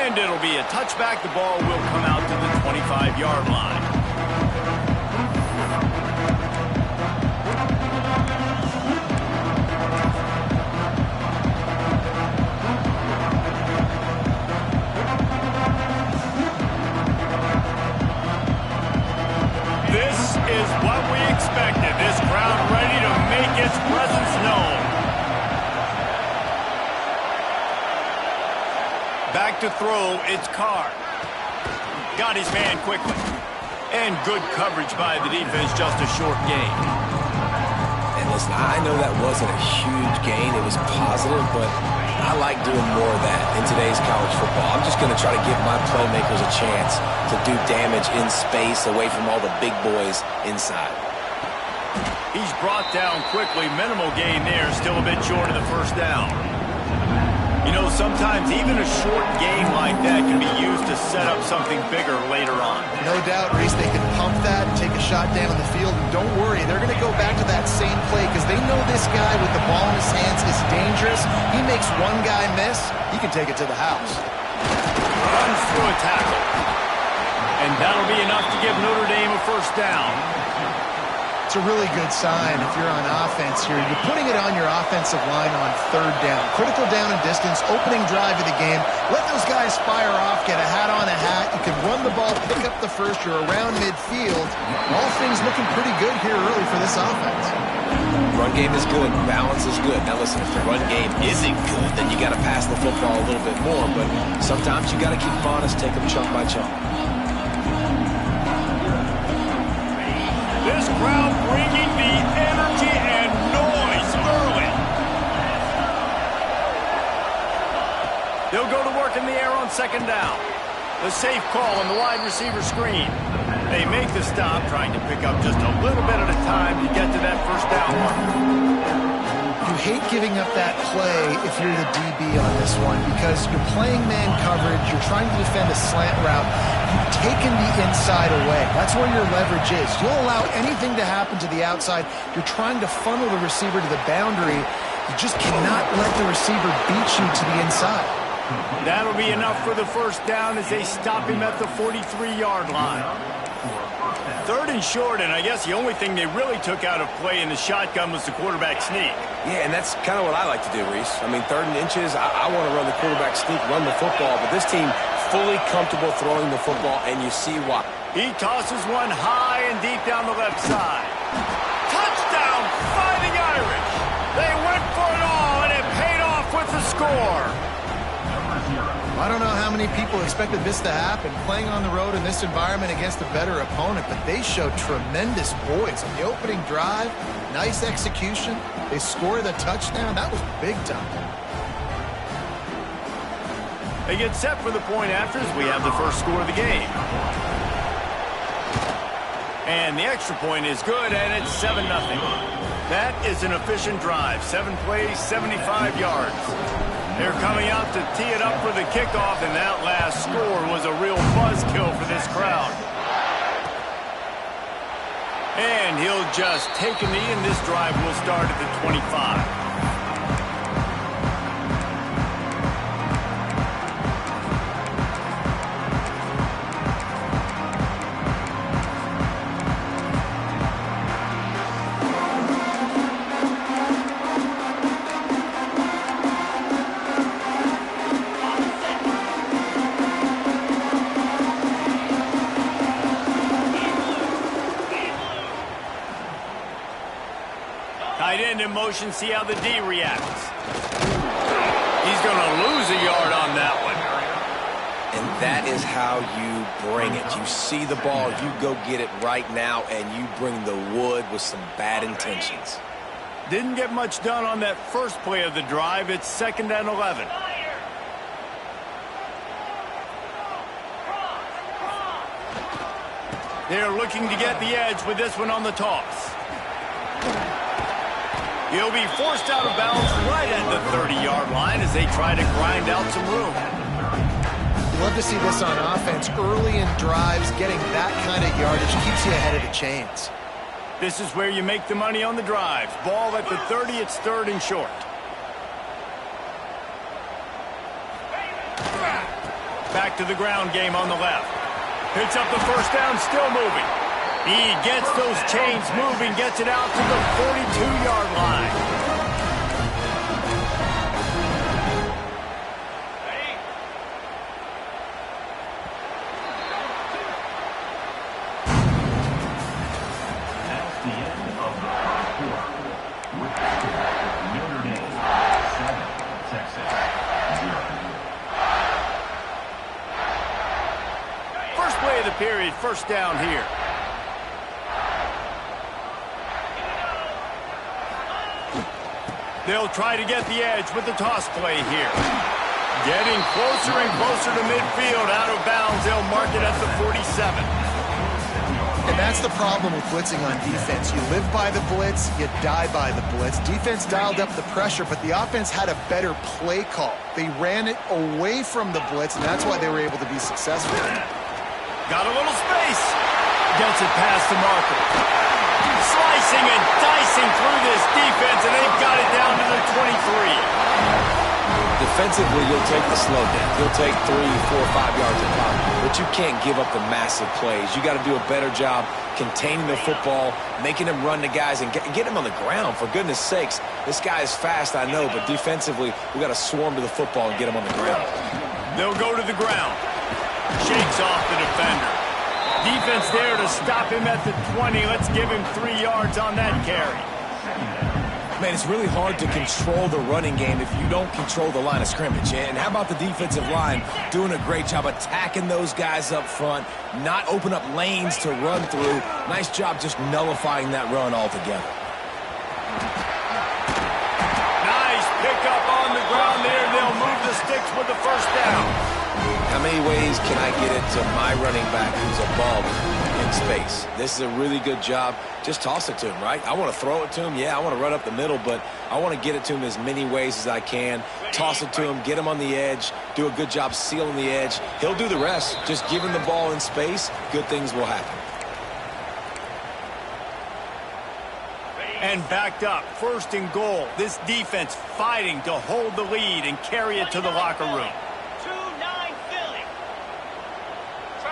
And it'll be a touchback. The ball will come out to the 25-yard line. This is what we expected. This crowd ready to make its presence known. Back to throw, it's Carr. Got his man quickly. And good coverage by the defense, just a short gain. And listen, I know that wasn't a huge gain. It was positive, but I like doing more of that in today's college football. I'm just going to try to give my playmakers a chance to do damage in space away from all the big boys inside. He's brought down quickly. Minimal gain there. Still a bit short of the first down. You know, sometimes even a short gain like that can be used to set up something bigger later on. No doubt, Reese, they can pump that and take a shot down the field. And don't worry, they're going to go back to that same play because they know this guy with the ball in his hands is dangerous. He makes one guy miss, he can take it to the house. Runs through a tackle. And that'll be enough to give Notre Dame a first down. It's a really good sign if you're on offense here. You're putting it on your offensive line on third down. Critical down and distance, opening drive of the game. Let those guys fire off, get a hat on a hat. You can run the ball, pick up the first. You're around midfield. All things looking pretty good here early for this offense. Run game is good. Balance is good. Now listen, if the run game isn't good, then you got to pass the football a little bit more. But sometimes you got to keep them honest, take them chunk by chunk. This crowd bringing the energy and noise early. They'll go to work in the air on second down. The safe call on the wide receiver screen. They make the stop, trying to pick up just a little bit at a time to get to that first down mark. You hate giving up that play if you're the DB on this one because you're playing man coverage, you're trying to defend a slant route, you've taken the inside away. That's where your leverage is. You'll allow anything to happen to the outside. You're trying to funnel the receiver to the boundary. You just cannot let the receiver beat you to the inside. That'll be enough for the first down as they stop him at the 43-yard line. Third and short, and I guess the only thing they really took out of play in the shotgun was the quarterback sneak. Yeah, and that's kind of what I like to do, Reese. I mean, 3rd and inches, I want to run the quarterback sneak, run the football, but this team fully comfortable throwing the football, and you see why. He tosses one high and deep down the left side. Touchdown, Fighting Irish. They went for it all, and it paid off with the score. I don't know how many people expected this to happen, playing on the road in this environment against a better opponent, but they showed tremendous poise on the opening drive. Nice execution. They score the touchdown. That was big time. They get set for the point after as we have the first score of the game. And the extra point is good, and it's 7-0. That is an efficient drive. 7 plays, 75 yards. They're coming out to tee it up for the kickoff, and that last score was a real buzzkill for this crowd. And he'll just take a knee, and this drive will start at the 25. Tight end in motion, see how the D reacts. He's going to lose a yard on that one. And that is how you bring it. You see the ball, you go get it right now, and you bring the wood with some bad intentions. Didn't get much done on that first play of the drive. It's 2nd and 11. They're looking to get the edge with this one on the toss. He'll be forced out of bounds right at the 30-yard line as they try to grind out some room. You love to see this on offense. Early in drives, getting that kind of yardage keeps you ahead of the chains. This is where you make the money on the drives. Ball at the 30, it's 3rd and short. back to the ground game on the left. Picks up the first down, still moving. He gets those chains moving, gets it out to the 42-yard line. Period. First down here. They'll try to get the edge with the toss play here. Getting closer and closer to midfield. Out of bounds. They'll mark it at the 47. And that's the problem with blitzing on defense. You live by the blitz, you die by the blitz. Defense dialed up the pressure, but the offense had a better play call. They ran it away from the blitz, and that's why they were able to be successful. Got a little space. Gets it past the marker. Slicing and dicing through this defense, and they've got it down to the 23. Defensively, you'll take the slow down. You'll take 3, 4, 5 yards a pop, but you can't give up the massive plays. You got to do a better job containing the football, making them run the guys, and get him on the ground. For goodness sakes, this guy is fast, I know, but defensively, we got to swarm to the football and get him on the ground. They'll go to the ground. Shakes off the defender. Defense there to stop him at the 20. Let's give him 3 yards on that carry. Man, it's really hard to control the running game if you don't control the line of scrimmage. And how about the defensive line doing a great job attacking those guys up front, not open up lanes to run through. Nice job just nullifying that run altogether. Nice pickup on the ground there. They'll move the sticks with the first down. How many ways can I get it to my running back who's above in space? This is a really good job. Just toss it to him, right? I want to throw it to him. Yeah, I want to run up the middle, but I want to get it to him as many ways as I can. Toss it to him, get him on the edge, do a good job sealing the edge. He'll do the rest. Just give him the ball in space, good things will happen. And backed up, 1st and goal. This defense fighting to hold the lead and carry it to the locker room.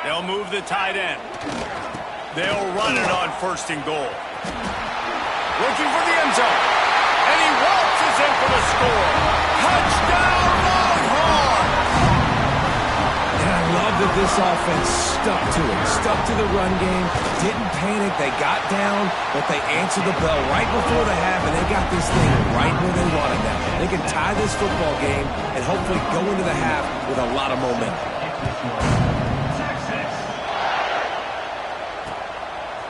They'll move the tight end. They'll run it on 1st and goal. Looking for the end zone. And he waltzes in for the score. Touchdown, Longhorn! And I love that this offense stuck to it. Stuck to the run game. Didn't panic. They got down, but they answered the bell right before the half, and they got this thing right where they wanted now. They can tie this football game and hopefully go into the half with a lot of momentum.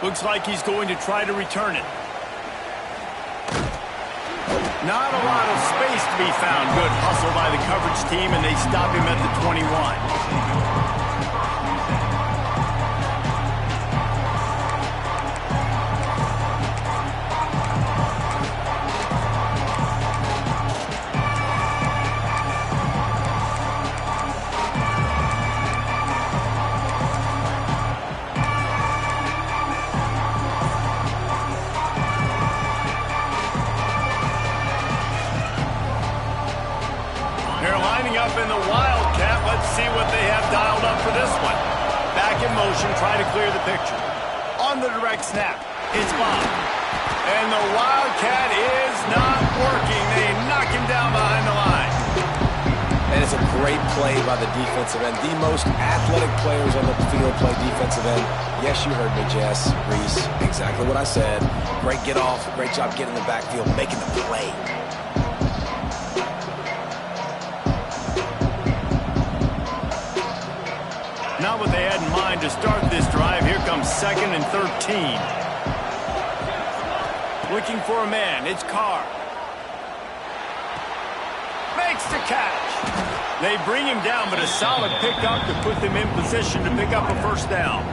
Looks like he's going to try to return it. Not a lot of space to be found. Good hustle by the coverage team, and they stop him at the 21. In the Wildcat, let's see what they have dialed up for this one. Back in motion, try to clear the picture. On the direct snap, it's Bob. And the Wildcat is not working. They knock him down behind the line. And it's a great play by the defensive end. The most athletic players on the field play defensive end. Yes, you heard me, Jess, Reese. Exactly what I said. Great get off. Great job getting in the backfield, making the play. Not what they had in mind to start this drive. Here comes 2nd and 13. Looking for a man. It's Carr. Makes the catch. They bring him down, but a solid pickup to put them in position to pick up a first down.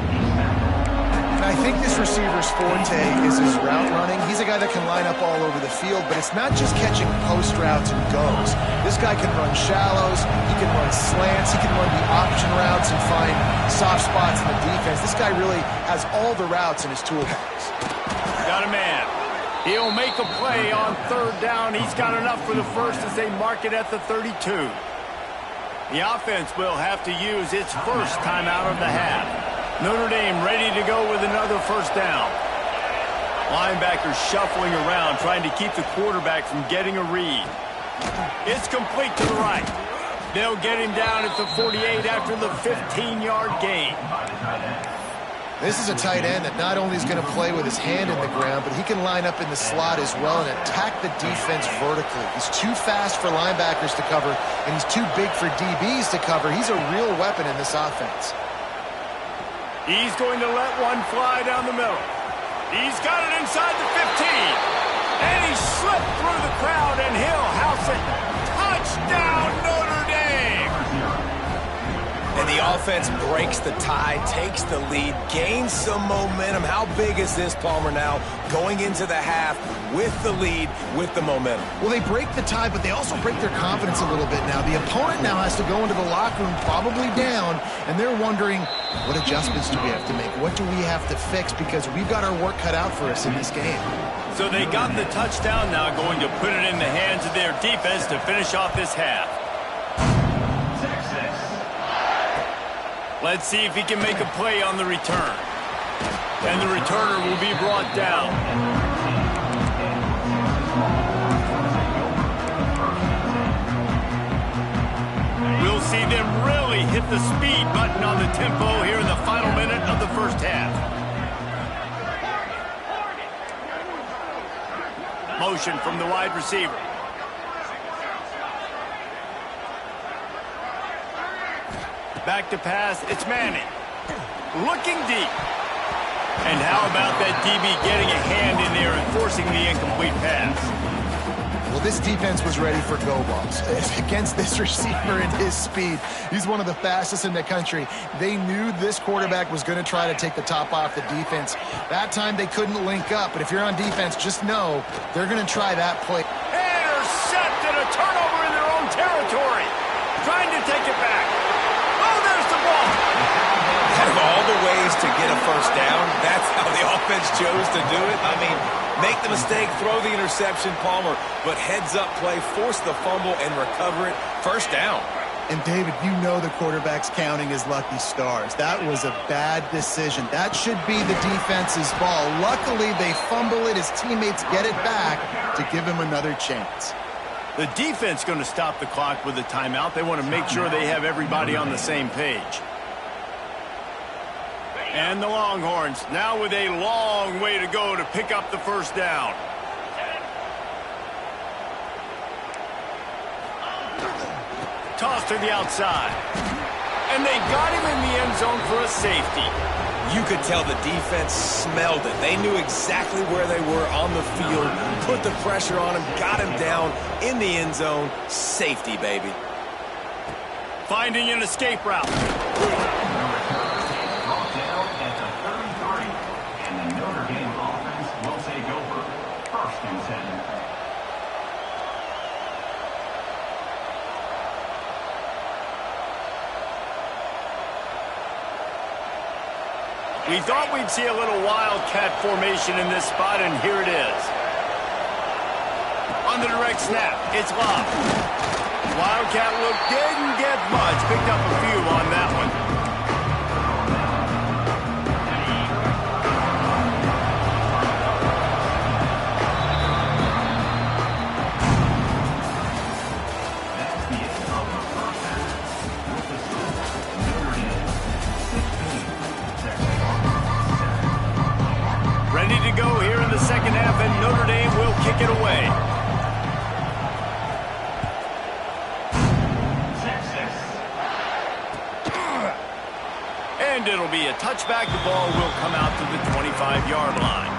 And I think this receiver's forte is his route running. He's a guy that can line up all over the field, but it's not just catching post routes and goes. This guy can run shallows, he can run slants, he can run the option routes and find soft spots in the defense. This guy really has all the routes in his toolbox. Got a man. He'll make a play on 3rd down. He's got enough for the first as they mark it at the 32. The offense will have to use its first timeout of the half. Notre Dame ready to go with another first down. Linebackers shuffling around, trying to keep the quarterback from getting a read. It's complete to the right. They'll get him down at the 48 after the 15-yard gain. This is a tight end that not only is going to play with his hand in the ground, but he can line up in the slot as well and attack the defense vertically. He's too fast for linebackers to cover, and he's too big for DBs to cover. He's a real weapon in this offense. He's going to let one fly down the middle. He's got it inside the 15. And he slipped through the crowd, and he'll house it. Touchdown, Notre Dame! And the offense breaks the tie, takes the lead, gains some momentum. How big is this, Palmer, now going into the half with the lead, with the momentum? Well, they break the tie, but they also break their confidence a little bit now. The opponent now has to go into the locker room probably down, and they're wondering, what adjustments do we have to make? What do we have to fix? Because we've got our work cut out for us in this game. So they got the touchdown now, going to put it in the hands of their defense to finish off this half. Let's see if he can make a play on the return. And the returner will be brought down. We'll see them really hit the speed button on the tempo here in the final minute of the first half. Motion from the wide receiver. Back to pass, it's Manning. Looking deep. And how about that DB getting a hand in there and forcing the incomplete pass? Well, this defense was ready for go balls. Against this receiver and his speed, he's one of the fastest in the country. They knew this quarterback was going to try to take the top off the defense. That time they couldn't link up, but if you're on defense, just know they're going to try that play. Intercepted, a turnover in their own territory. Trying to take it back. Oh, there's the ball. Out of all the ways to get a first down, that's how the offense chose to do it. I mean, make the mistake, throw the interception, Palmer, but heads-up play, force the fumble, and recover it. First down. And, David, you know the quarterback's counting his lucky stars. That was a bad decision. That should be the defense's ball. Luckily, they fumble it. His teammates get it back to give him another chance. The defense going to stop the clock with a timeout. They want to make sure they have everybody on the same page. And the Longhorns now with a long way to go to pick up the first down. Toss to the outside. And they got him in the end zone for a safety. You could tell the defense smelled it. They knew exactly where they were on the field, put the pressure on him, got him down in the end zone. Safety, baby. Finding an escape route. We thought we'd see a little wildcat formation in this spot, and here it is. On the direct snap, it's Love. Wildcat look didn't get much. Picked up a few on that one. Ready to go here in the second half, and Notre Dame will kick it away. And it'll be a touchback. The ball will come out to the 25-yard line.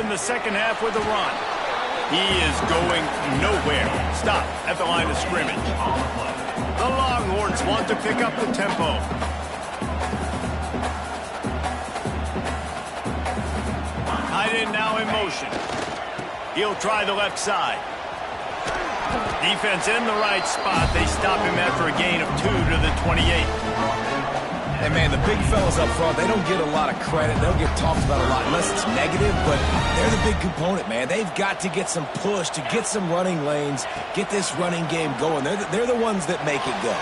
The second half with a run. He is going nowhere. Stop at the line of scrimmage. The Longhorns want to pick up the tempo. it in now in motion. He'll try the left side. Defense in the right spot. They stop him after a gain of 2 to the 28. And, man, the big fellas up front, they don't get a lot of credit. They don't get talked about a lot unless it's negative, but they're the big component, man. They've got to get some push, to get some running lanes, get this running game going. They're the ones that make it go.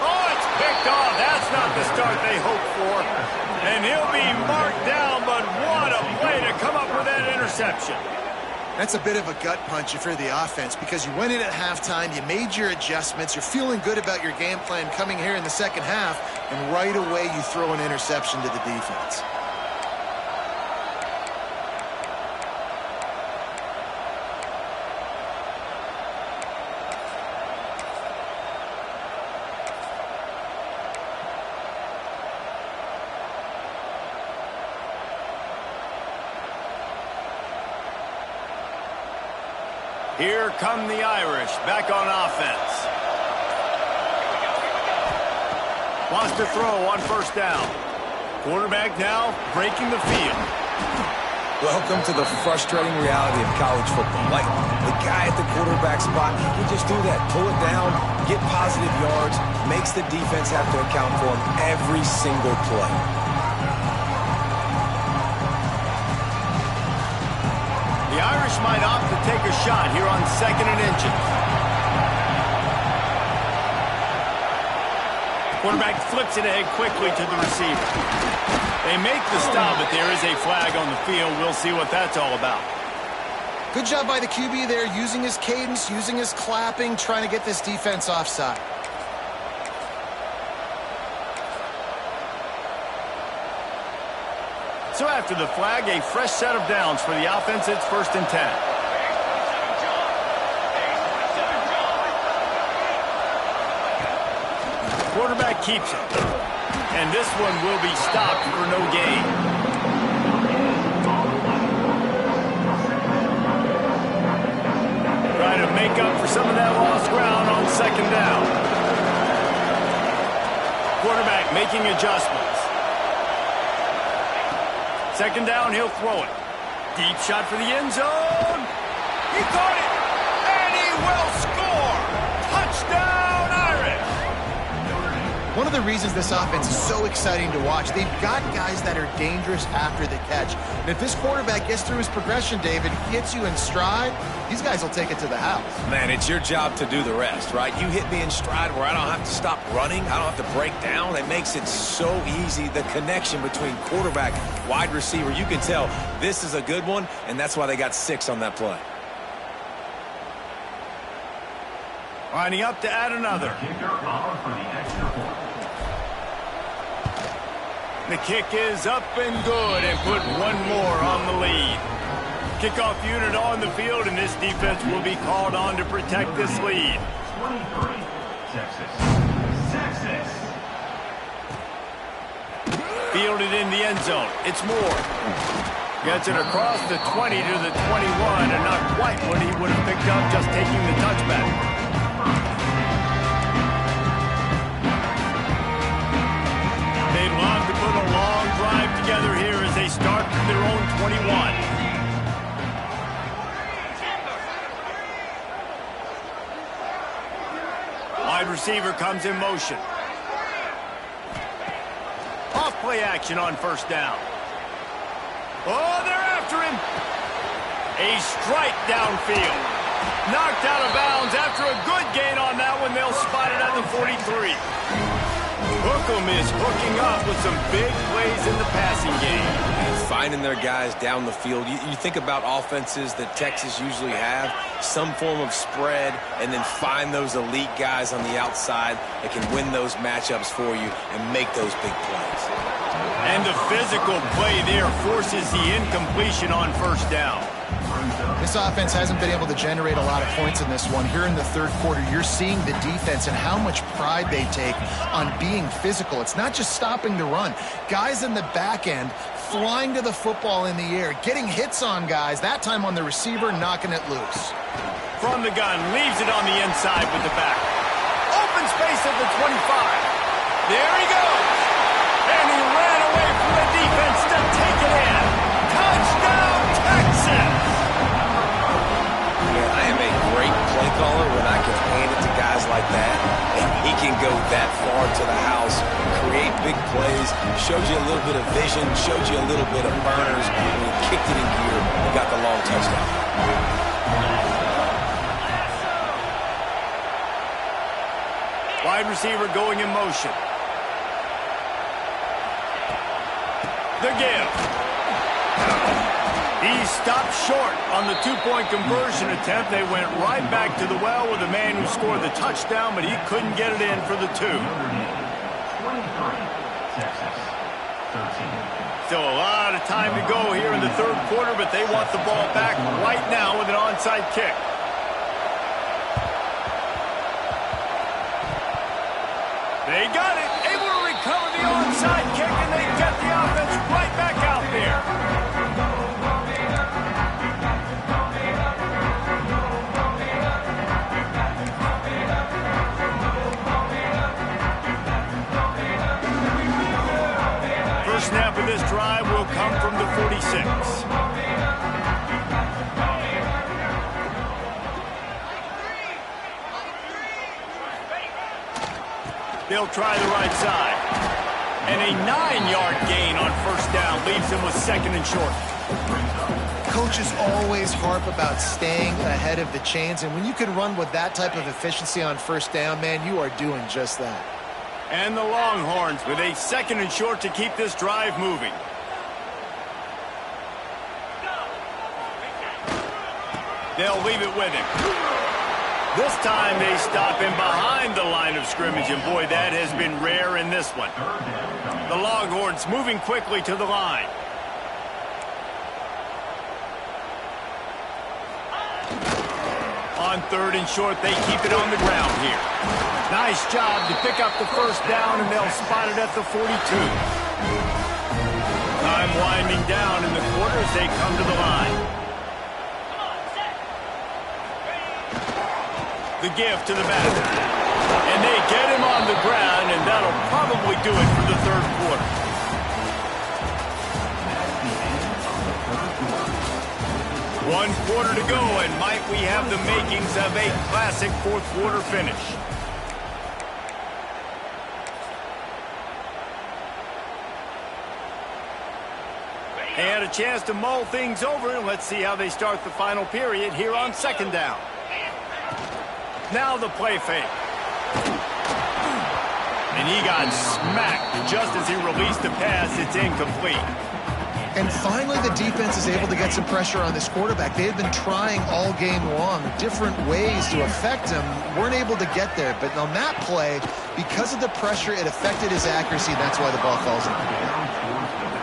Oh, it's picked off. That's not the start they hoped for. And he'll be marked down, but what a play to come up with that interception. That's a bit of a gut punch if you're the offense because you went in at halftime, you made your adjustments, you're feeling good about your game plan coming here in the second half, and right away you throw an interception to the defense. Here come the Irish, back on offense. Wants to throw on first down. Quarterback now breaking the field. Welcome to the frustrating reality of college football. Like, the guy at the quarterback spot, he can just do that. Pull it down, get positive yards, makes the defense have to account for him every single play. The Irish might opt to take a shot here on 2nd and inches. Quarterback flips it ahead quickly to the receiver. They make the stop, but there is a flag on the field. We'll see what that's all about. Good job by the QB there, using his cadence, using his clapping, trying to get this defense offside. So after the flag, a fresh set of downs for the offense. It's 1st and 10. Quarterback keeps it. And this one will be stopped for no gain. Try to make up for some of that lost ground on 2nd down. Quarterback making adjustments. 2nd down, he'll throw it. Deep shot for the end zone. He caught it, and he will score. Touchdown, Irish. One of the reasons this offense is so exciting to watch, they've got guys that are dangerous after the catch. And if this quarterback gets through his progression, David, hits you in stride, these guys will take it to the house. Man, it's your job to do the rest, right? You hit me in stride where I don't have to stop running. I don't have to break down. It makes it so easy. The connection between quarterback, wide receiver, you can tell this is a good one, and that's why they got 6 on that play. Lining up to add another. The kick is up and good and put one more on the lead. Kickoff unit on the field, and this defense will be called on to protect this lead. 23, Texas. Fielded in the end zone. It's Moore. Gets it across the 20 to the 21, and not quite what he would have picked up just taking the touchback. They'd love to put a long drive together here as they start from their own 21. Wide receiver comes in motion. Off play action on 1st down. Oh, they're after him. A strike downfield. Knocked out of bounds after a good gain on that one. They'll spot it at the 43. Hookem is hooking up with some big plays in the passing game. And finding their guys down the field. You think about offenses that Texas usually have, some form of spread, and then find those elite guys on the outside that can win those matchups for you and make those big plays. And the physical play there forces the incompletion on 1st down. This offense hasn't been able to generate a lot of points in this one. Here in the 3rd quarter, you're seeing the defense and how much pride they take on being physical. It's not just stopping the run. Guys in the back end flying to the football in the air, getting hits on guys, that time on the receiver, knocking it loose. From the gun, leaves it on the inside with the back. Open space at the 25. There he goes. And he ran away from the defense to take it in. Touchdown! plays, showed you a little bit of vision, showed you a little bit of burners, and he kicked it in gear and got the long touchdown. Wide receiver going in motion. The give. He stopped short on the two-point conversion attempt. They went right back to the well with the man who scored the touchdown, but he couldn't get it in for the two. 23, Texas, 13. Still a lot of time to go here in the third quarter, but they want the ball back right now with an onside kick. They got it, able to recover the onside kick, and they get the offense right back out there. First snap of this drive will come from the 46. They'll try the right side. And a 9-yard gain on first down leaves them with second and short. Coaches always harp about staying ahead of the chains, and when you can run with that type of efficiency on first down, man, you are doing just that. And the Longhorns with a second and short to keep this drive moving. They'll leave it with him. This time they stop him behind the line of scrimmage, and boy, that has been rare in this one. The Longhorns moving quickly to the line. On third and short, they keep it on the ground here. Nice job to pick up the first down, and they'll spot it at the 42. Time winding down in the quarter as they come to the line. The give to the back. And they get him on the ground, and that'll probably do it for the third quarter. One quarter to go, and might we have the makings of a classic fourth quarter finish. They had a chance to mull things over, and let's see how they start the final period here on second down. Now the play fake. And he got smacked just as he released the pass. It's incomplete. And finally the defense is able to get some pressure on this quarterback. They had been trying all game long different ways to affect him. Weren't able to get there. But on that play, because of the pressure, it affected his accuracy. That's why the ball falls in.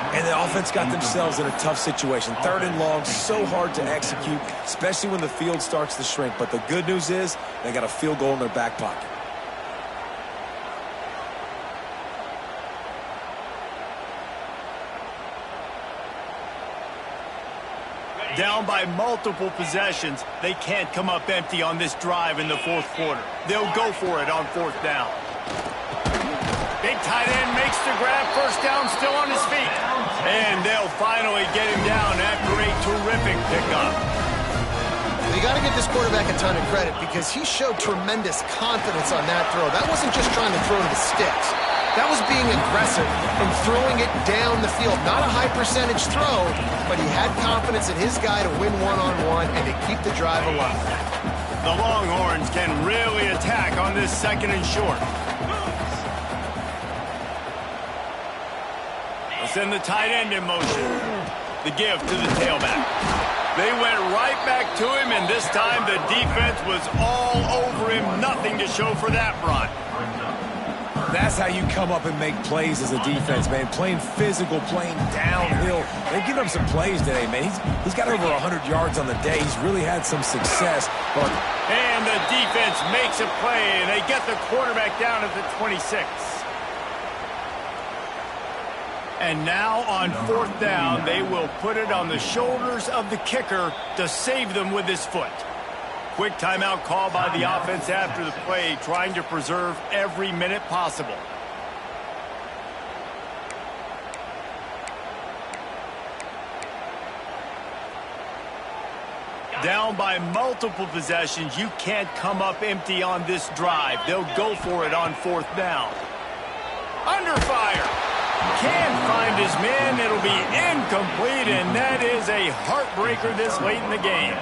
And the offense got themselves in a tough situation. Third and long, so hard to execute, especially when the field starts to shrink. But the good news is they got a field goal in their back pocket. Down by multiple possessions, they can't come up empty on this drive in the fourth quarter. They'll go for it on fourth down. Big tight end makes the grab, first down, still on his feet. And they'll finally get him down after a terrific pickup. You got to give this quarterback a ton of credit because he showed tremendous confidence on that throw. That wasn't just trying to throw to the sticks. That was being aggressive and throwing it down the field. Not a high percentage throw, but he had confidence in his guy to win one-on-one and to keep the drive alive. The Longhorns can really attack on this second and short. They'll send the tight end in motion. The give to the tailback. They went right back to him, and this time the defense was all over him. Nothing to show for that run. That's how you come up and make plays as a defense, man. Playing physical, playing downhill. They've given him some plays today, man. He's got over 100 yards on the day. He's really had some success. And the defense makes a play, and they get the quarterback down at the 26. And now on fourth down, they will put it on the shoulders of the kicker to save them with his foot. Quick timeout call by the offense after the play, trying to preserve every minute possible. Down by multiple possessions, you can't come up empty on this drive. They'll go for it on fourth down. Under fire. Can't find his man. It'll be incomplete, and that is a heartbreaker this late in the game.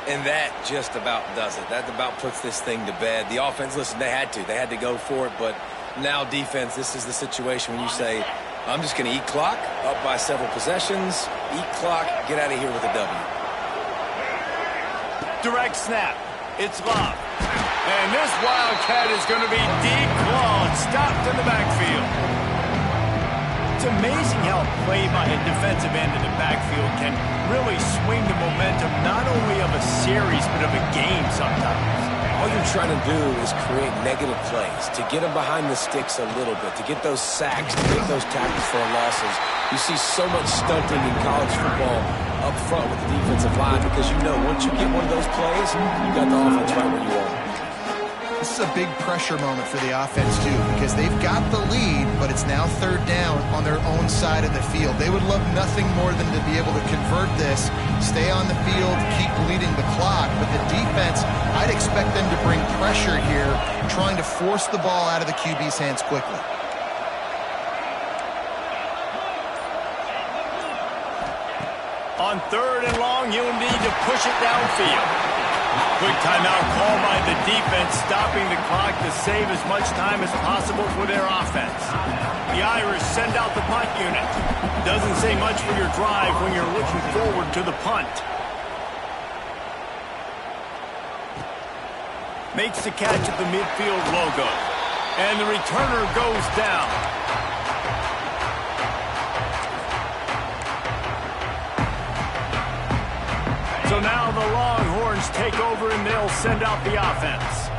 And that just about does it. That about puts this thing to bed. The offense, listen, they had to go for it, but now defense, this is the situation when you say, I'm just going to eat clock, up by several possessions, eat clock, get out of here with a W. Direct snap. It's Love. And this Wildcat is going to be deep clawed, stopped in the backfield. It's amazing how play by a defensive end in the backfield can really swing the momentum not only of a series but of a game sometimes. All you're trying to do is create negative plays, to get them behind the sticks a little bit, to get those sacks, to get those tackles for losses. You see so much stunting in college football up front with the defensive line because you know once you get one of those plays, you got the offense right where you want it. This is a big pressure moment for the offense, too, because they've got the lead, but it's now third down on their own side of the field. They would love nothing more than to be able to convert this, stay on the field, keep bleeding the clock. But the defense, I'd expect them to bring pressure here, trying to force the ball out of the QB's hands quickly. On third and long, you'll need to push it downfield. Quick timeout call by the defense, stopping the clock to save as much time as possible for their offense. The Irish send out the punt unit. Doesn't say much for your drive when you're looking forward to the punt. Makes the catch at the midfield logo. And the returner goes down. So now the Longhorns take over and they'll send out the offense.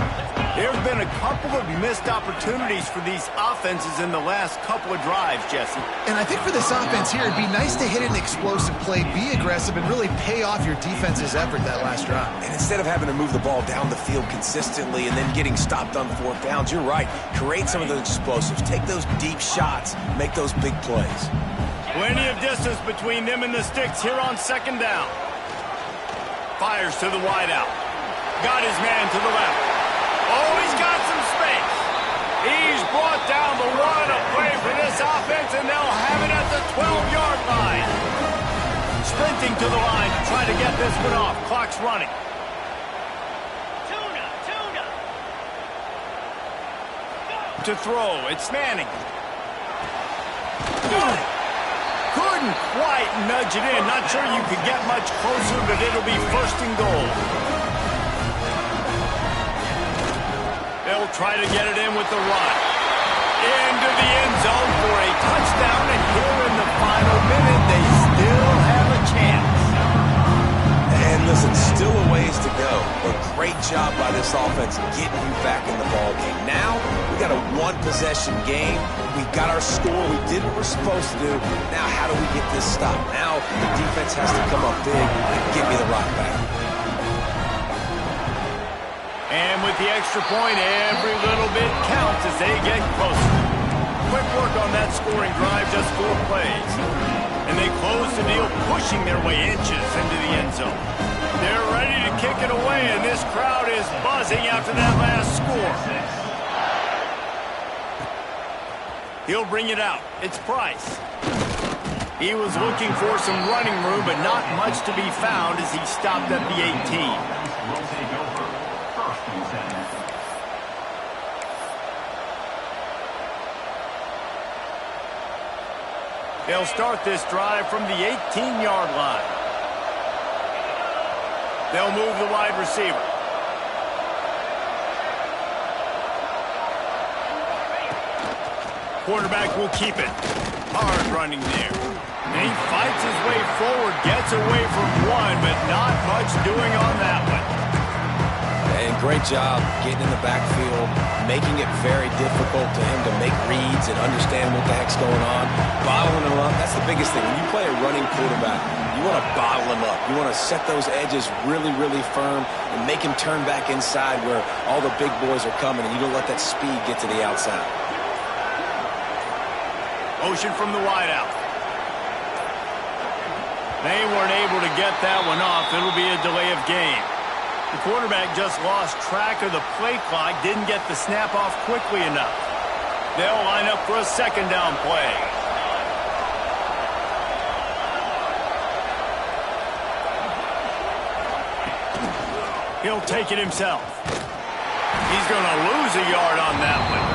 There have been a couple of missed opportunities for these offenses in the last couple of drives, Jesse. And I think for this offense here, it'd be nice to hit an explosive play, be aggressive, and really pay off your defense's effort that last drive. And instead of having to move the ball down the field consistently and then getting stopped on fourth downs, you're right. Create some of those explosives. Take those deep shots. Make those big plays. Plenty of distance between them and the sticks here on second down. Fires to the wideout. Got his man to the left. Oh, he's got some space. He's brought down, but what a play for this offense, and they'll have it at the 12-yard line. Sprinting to the line to try to get this one off. Clock's running. Tuna. To throw, it's Manning. Couldn't quite nudge it in. Not sure you could get much closer, but it'll be first and goal. They'll try to get it in with the run. Into the end zone for a touchdown, and here in the final minute, they still have a chance. And listen, still a ways to go, but great job by this offense getting you back in the ball game. Now, we got a one-possession game. We got our score. We did what we're supposed to do. Now, how do we get this stopped? Now, the defense has to come up big and give me the rock back. And with the extra point, every little bit counts as they get closer. Quick work on that scoring drive, just 4 plays. And they close the deal, pushing their way inches into the end zone. They're ready to kick it away, and this crowd is buzzing after that last score. He'll bring it out. It's Price. He was looking for some running room, but not much to be found as he stopped at the 18. They'll start this drive from the 18-yard line. They'll move the wide receiver. Quarterback will keep it. Hard running there. And he fights his way forward, gets away from one, but not much doing on that one. And great job getting in the backfield, making it very difficult to him to make reads and understand what the heck's going on. Bottling him up, that's the biggest thing. When you play a running quarterback, you want to bottle him up. You want to set those edges really, really firm and make him turn back inside where all the big boys are coming, and you don't let that speed get to the outside. Motion from the wideout. They weren't able to get that one off. It'll be a delay of game. The quarterback just lost track of the play clock, didn't get the snap off quickly enough. They'll line up for a second down play. He'll take it himself. He's going to lose a yard on that one.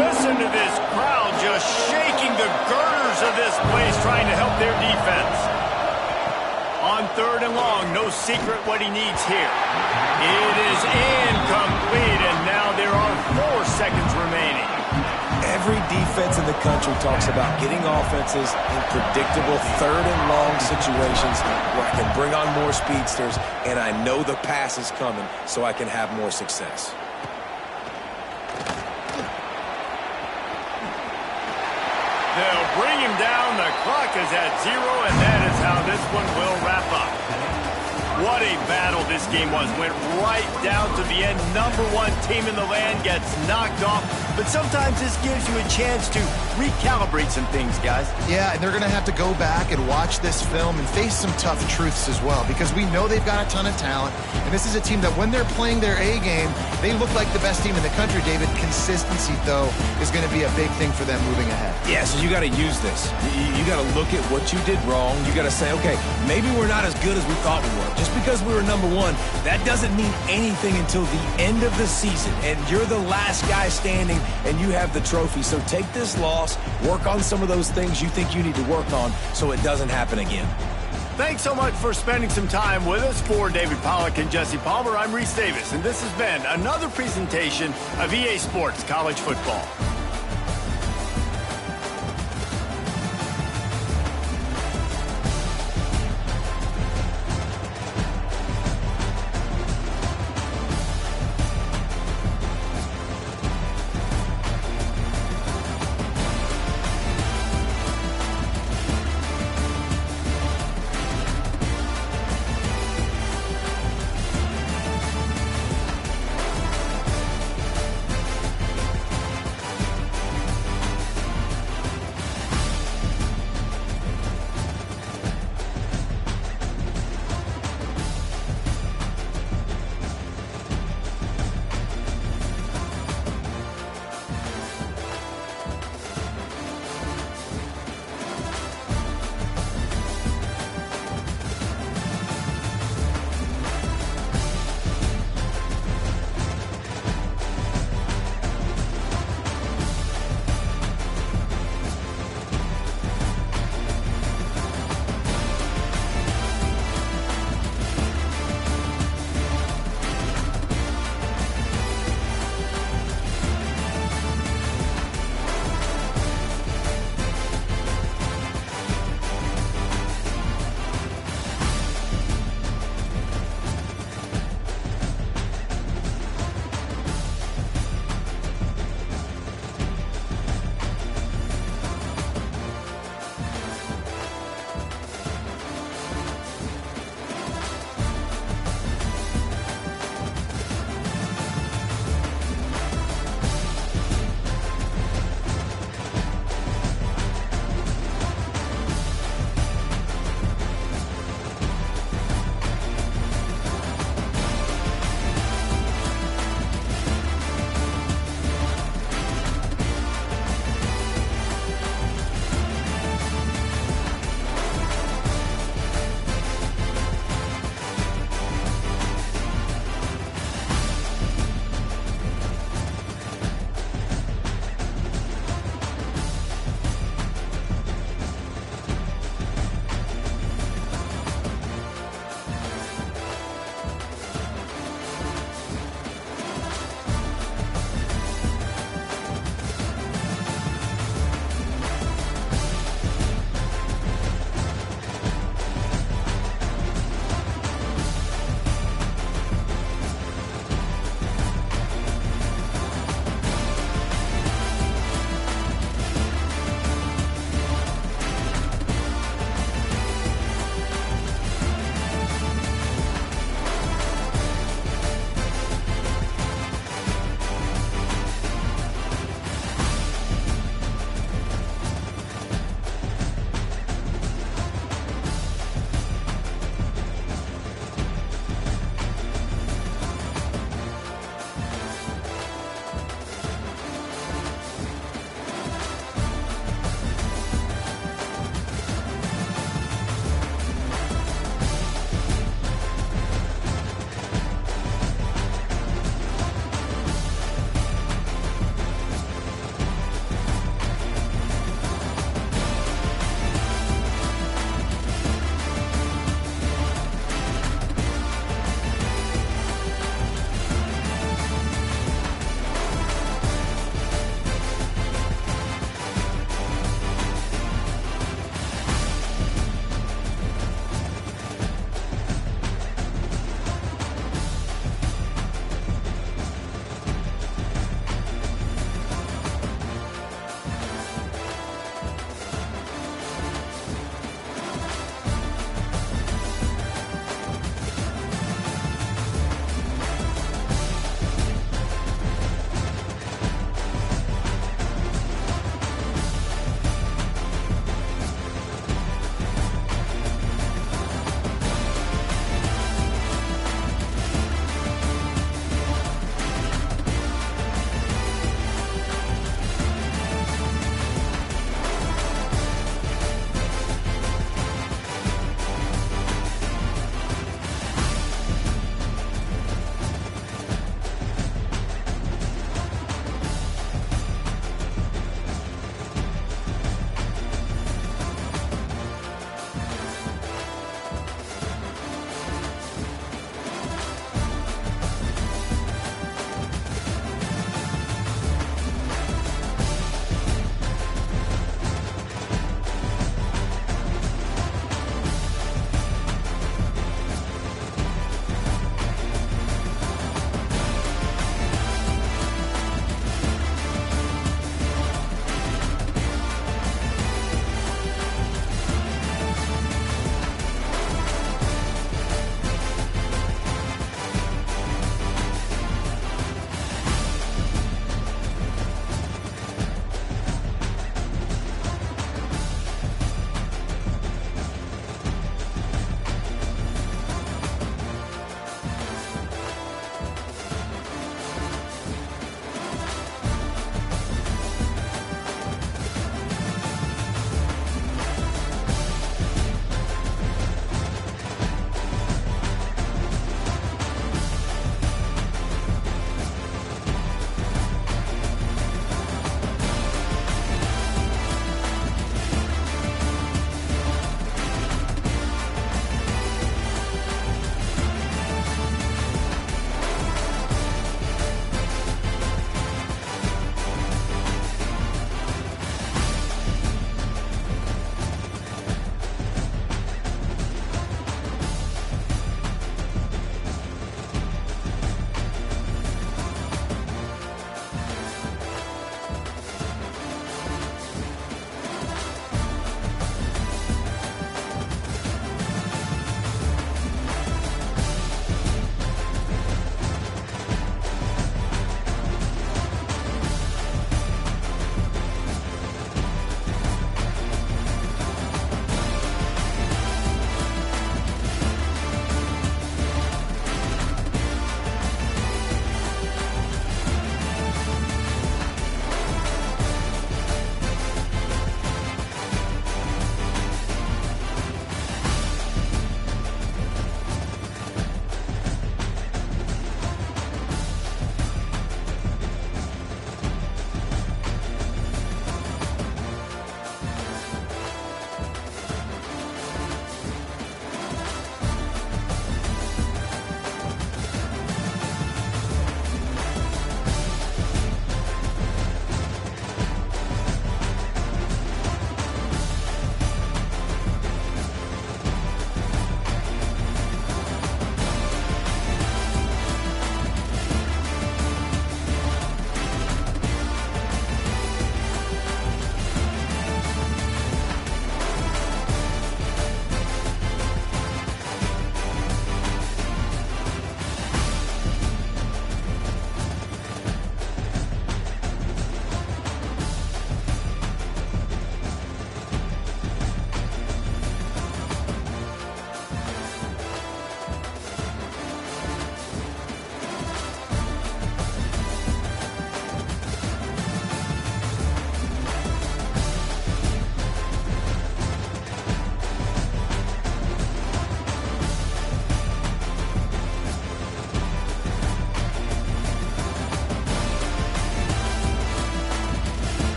Listen to this crowd just shaking the girders of this place trying to help their defense. On 3rd and long, no secret what he needs here. It is incomplete, and now there are 4 seconds remaining. Every defense in the country talks about getting offenses in predictable 3rd and long situations where I can bring on more speedsters, and I know the pass is coming, so I can have more success. They'll bring him down. The clock is at 0, and that is how this one will wrap up. What a battle this game was. Went right down to the end. #1 team in the land gets knocked off. But sometimes this gives you a chance to recalibrate some things, guys. Yeah, and they're going to have to go back and watch this film and face some tough truths as well, because we know they've got a ton of talent. And this is a team that when they're playing their A game, they look like the best team in the country, David. Consistency, though, is going to be a big thing for them moving ahead. Yeah, so you got to use this. You got to look at what you did wrong. You got to say, okay, maybe we're not as good as we thought we were. Just because we were #1, that doesn't mean anything until the end of the season. And you're the last guy standing, and you have the trophy. So take this loss, work on some of those things you think you need to work on so it doesn't happen again. Thanks so much for spending some time with us. For David Pollack and Jesse Palmer, I'm Reese Davis, and this has been another presentation of EA Sports College Football.